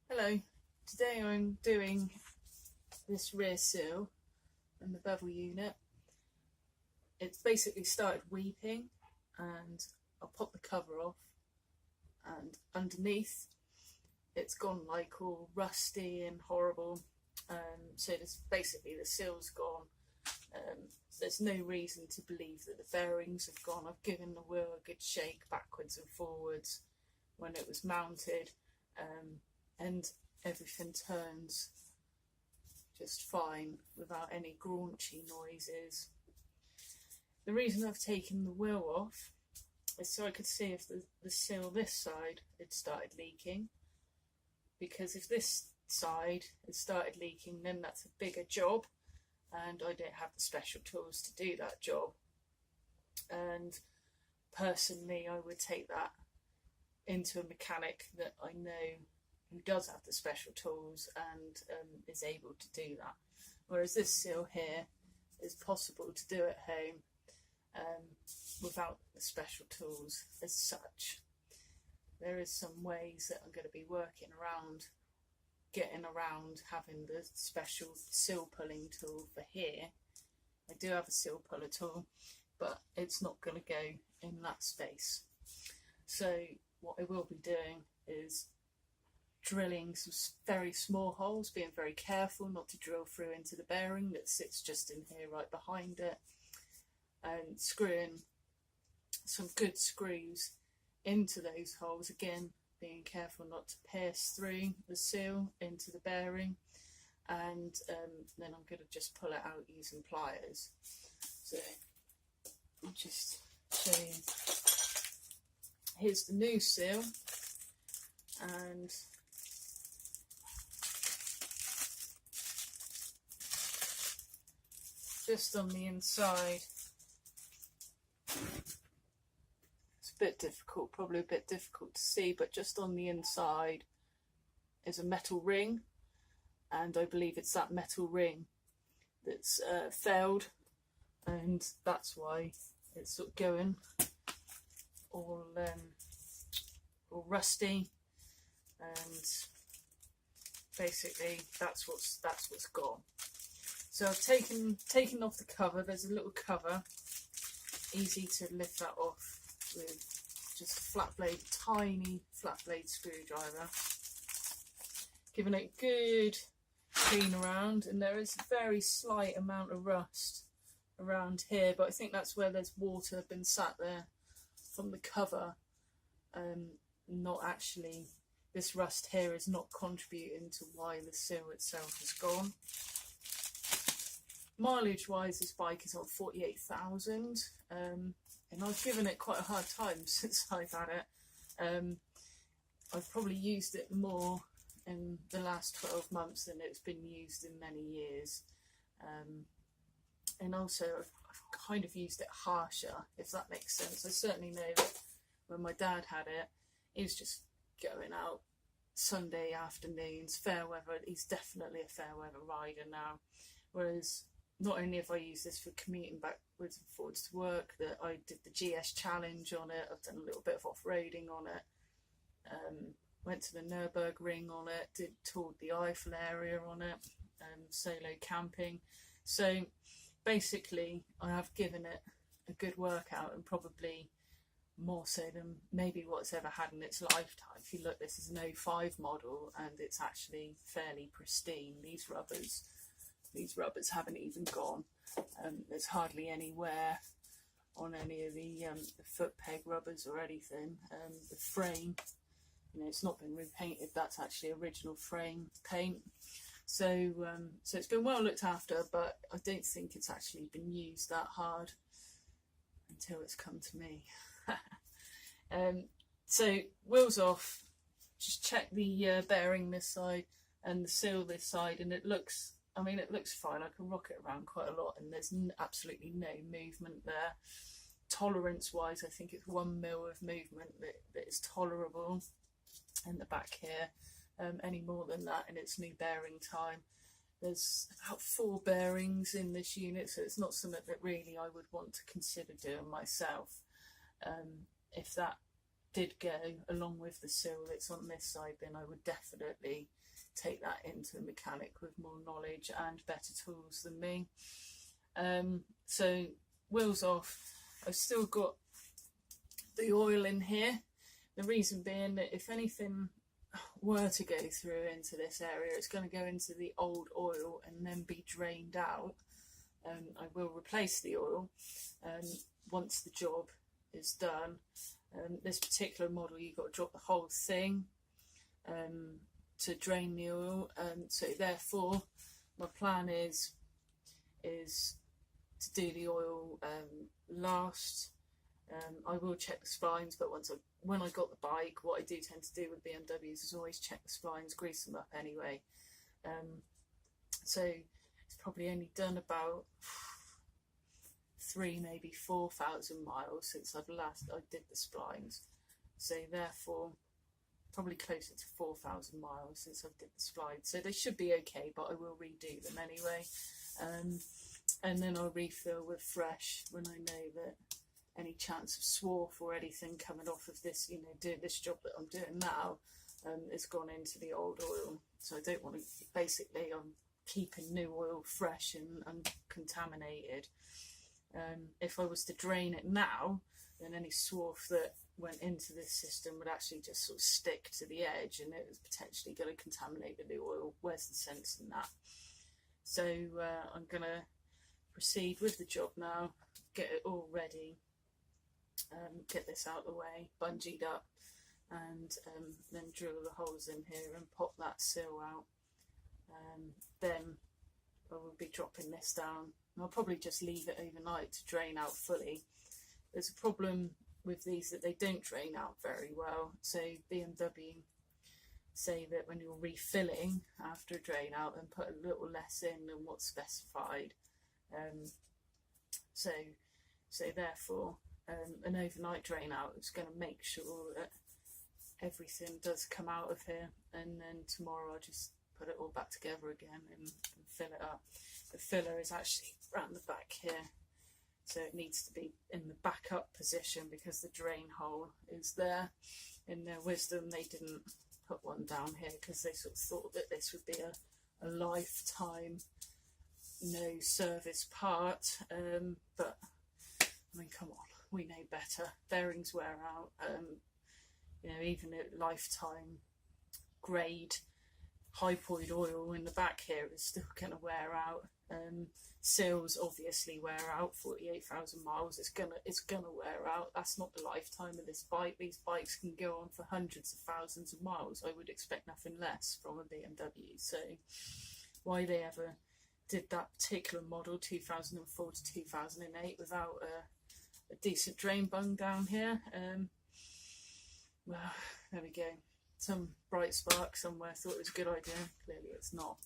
Hello, today I'm doing this rear sill and the bevel unit. It's basically started weeping and I'll pop the cover off, and underneath it's gone like all rusty and horrible. So basically the sill's gone. There's no reason to believe that the bearings have gone. I've given the wheel a good shake backwards and forwards when it was mounted. And everything turns just fine without any graunchy noises. The reason I've taken the wheel off is so I could see if the sill this side had started leaking, because if this side had started leaking, then that's a bigger job and I don't have the special tools to do that job. And personally I would take that into a mechanic that I know who does have the special tools and is able to do that. Whereas this sill here is possible to do at home without the special tools as such. There is some ways that I'm going to be working around, getting around having the special sill pulling tool for here. I do have a sill puller tool, but it's not going to go in that space. So what I will be doing is drilling some very small holes, being very careful not to drill through into the bearing that sits just in here right behind it, and screwing some good screws into those holes, again being careful not to pierce through the sill into the bearing. And then I'm going to just pull it out using pliers. So I'll just show you. Here's the new sill, and just on the inside, it's a bit difficult, probably a bit difficult to see, but just on the inside is a metal ring, and I believe it's that metal ring that's failed, and that's why it's sort of going all rusty, and basically that's what's gone. So I've taken off the cover. There's a little cover, easy to lift that off with just a flat blade, tiny flat blade screwdriver. Giving it a good clean around, and there is a very slight amount of rust around here, but I think that's where there's water been sat there from the cover. Not actually, this rust here is not contributing to why the sill itself is gone. Mileage wise, this bike is on 48,000, and I've given it quite a hard time since I've had it. I've probably used it more in the last 12 months than it's been used in many years, and also I've kind of used it harsher, if that makes sense. I certainly know that when my dad had it, he was just going out Sunday afternoons, fair weather. He's definitely a fair weather rider now, whereas not only have I used this for commuting backwards and forwards to work, that I did the GS challenge on it, I've done a little bit of off-roading on it, went to the Nürburgring on it, toured the Eifel area on it, solo camping. So basically I have given it a good workout, and probably more so than maybe what's ever had in its lifetime. If you look, this is an 05 model and it's actually fairly pristine. These rubbers haven't even gone. There's hardly any wear on any of the foot peg rubbers or anything. The frame, it's not been repainted. That's actually original frame paint. So it's been well looked after, but I don't think it's actually been used that hard until it's come to me. So wheels off, just check the bearing this side and the sill this side, and it looks fine. I can rock it around quite a lot, and there's absolutely no movement there. Tolerance wise, I think it's 1 mil of movement that is tolerable in the back here. Any more than that in its new bearing time. There's about 4 bearings in this unit, so it's not something that really I would want to consider doing myself. If that did go along with the sill that's on this side, then I would definitely take that into a mechanic with more knowledge and better tools than me. So wheels off. I've still got the oil in here. The reason being that if anything were to go through into this area, it's going to go into the old oil and then be drained out. I will replace the oil once the job is done. This particular model, you've got to drop the whole thing to drain the oil. So therefore, my plan is to do the oil last. I will check the splines, but when I got the bike, what I do tend to do with BMWs is always check the splines, grease them up anyway. So it's probably only done about 3, maybe 4,000 miles since I did the splines. So therefore, probably closer to 4,000 miles since I did the splines. So they should be okay, but I will redo them anyway. And then I'll refill with fresh when I know that any chance of swarf or anything coming off of this, doing this job that I'm doing now, it's gone into the old oil. So I don't want to, basically I'm keeping new oil fresh and uncontaminated. If I was to drain it now, then any swarf that went into this system would actually just sort of stick to the edge, and it was potentially going to contaminate the new oil. Where's the sense in that? So I'm going to proceed with the job now, get it all ready, get this out of the way, bungeed up, and then drill the holes in here and pop that sill out. Then I will be dropping this down. I'll probably just leave it overnight to drain out fully. There's a problem with these that they don't drain out very well. So BMW say that when you're refilling after a drain out, and put a little less in than what's specified. So therefore, an overnight drain out is going to make sure that everything does come out of here, and then tomorrow I'll just put it all back together again and fill it up. The filler is actually around the back here, so it needs to be in the backup position because the drain hole is there. In their wisdom, they didn't put one down here because they sort of thought that this would be a lifetime no service part, but I mean, come on, we know better. Bearings wear out, even at lifetime grade hypoid oil in the back here is still going to wear out. Sills obviously wear out. 48,000 miles, it's gonna wear out. That's not the lifetime of this bike. These bikes can go on for hundreds of thousands of miles. I would expect nothing less from a BMW. So why they ever did that particular model 2004 to 2008 without a decent drain bung down here, well, there we go. Some bright spark somewhere thought it was a good idea. Clearly it's not.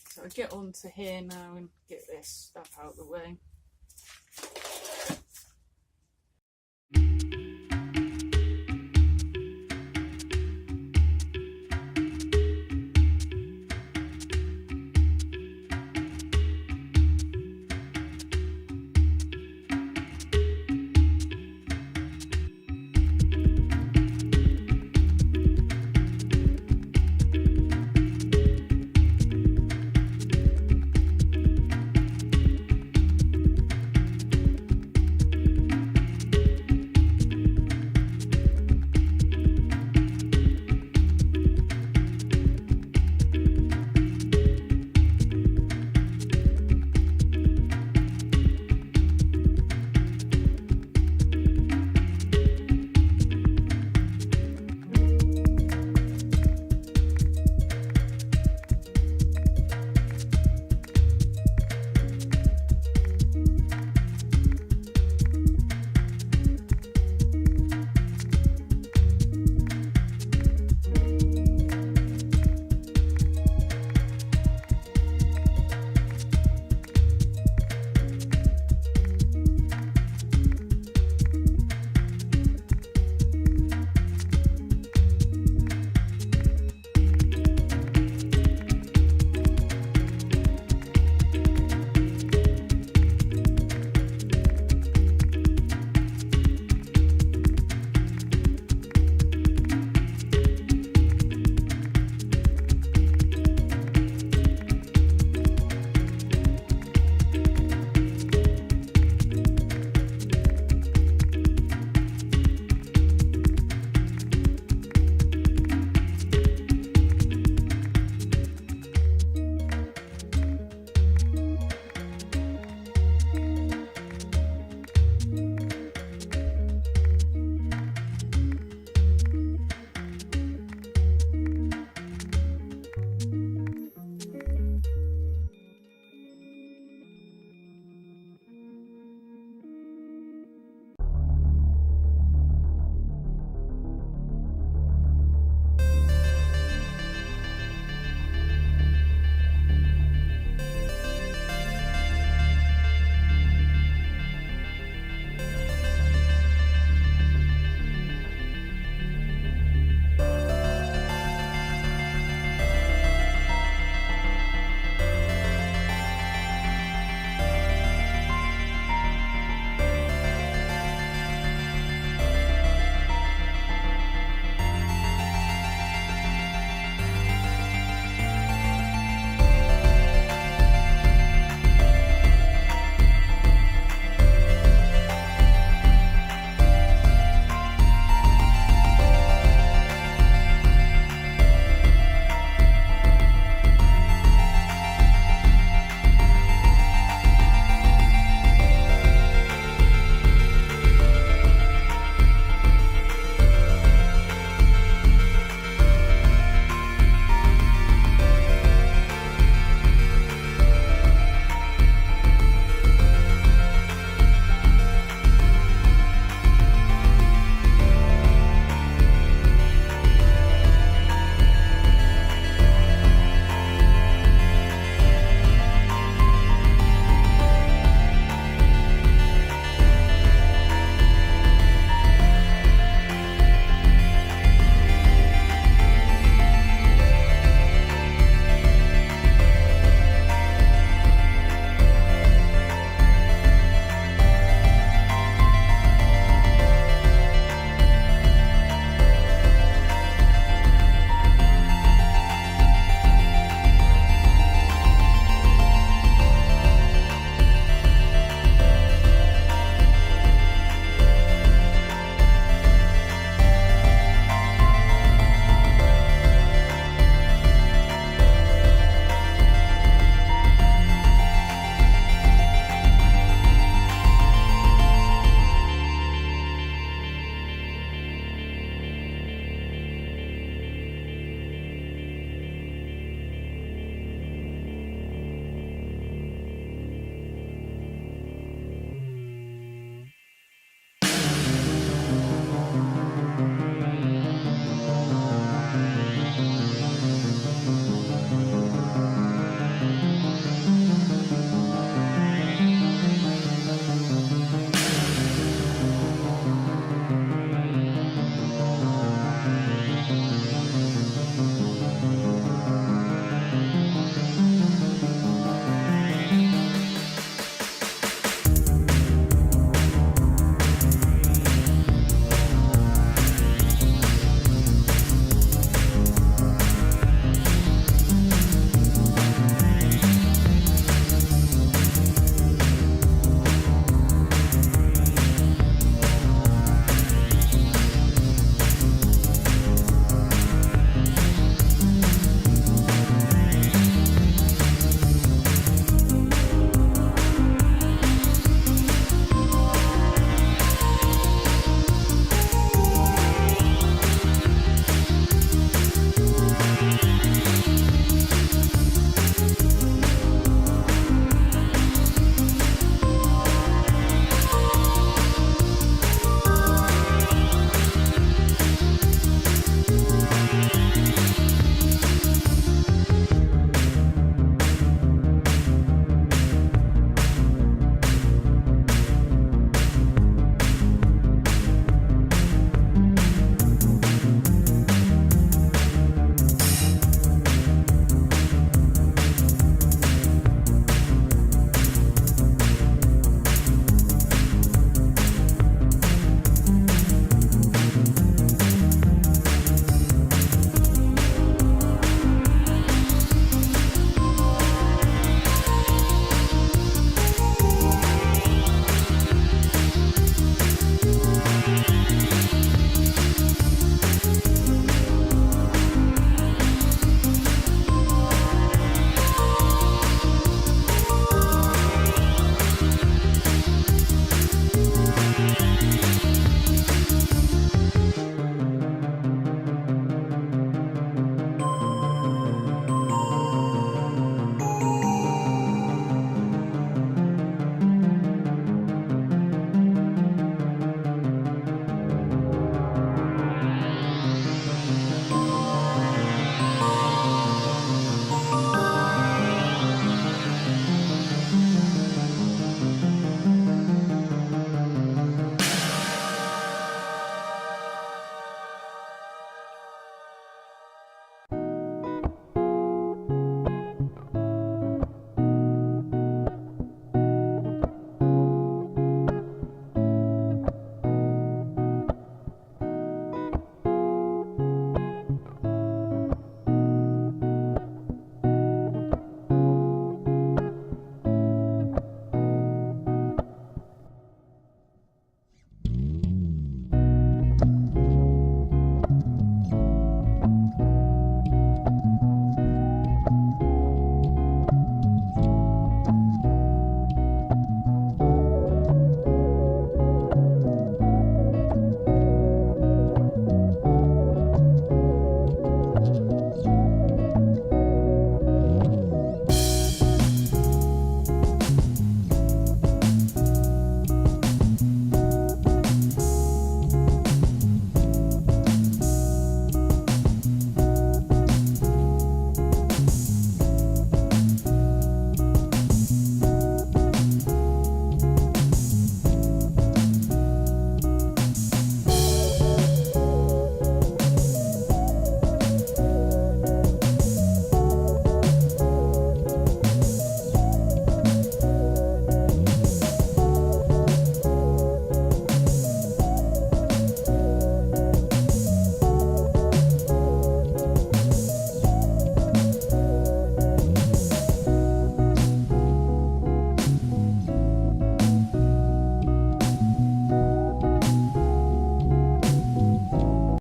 So I'll get on to here now and get this stuff out of the way.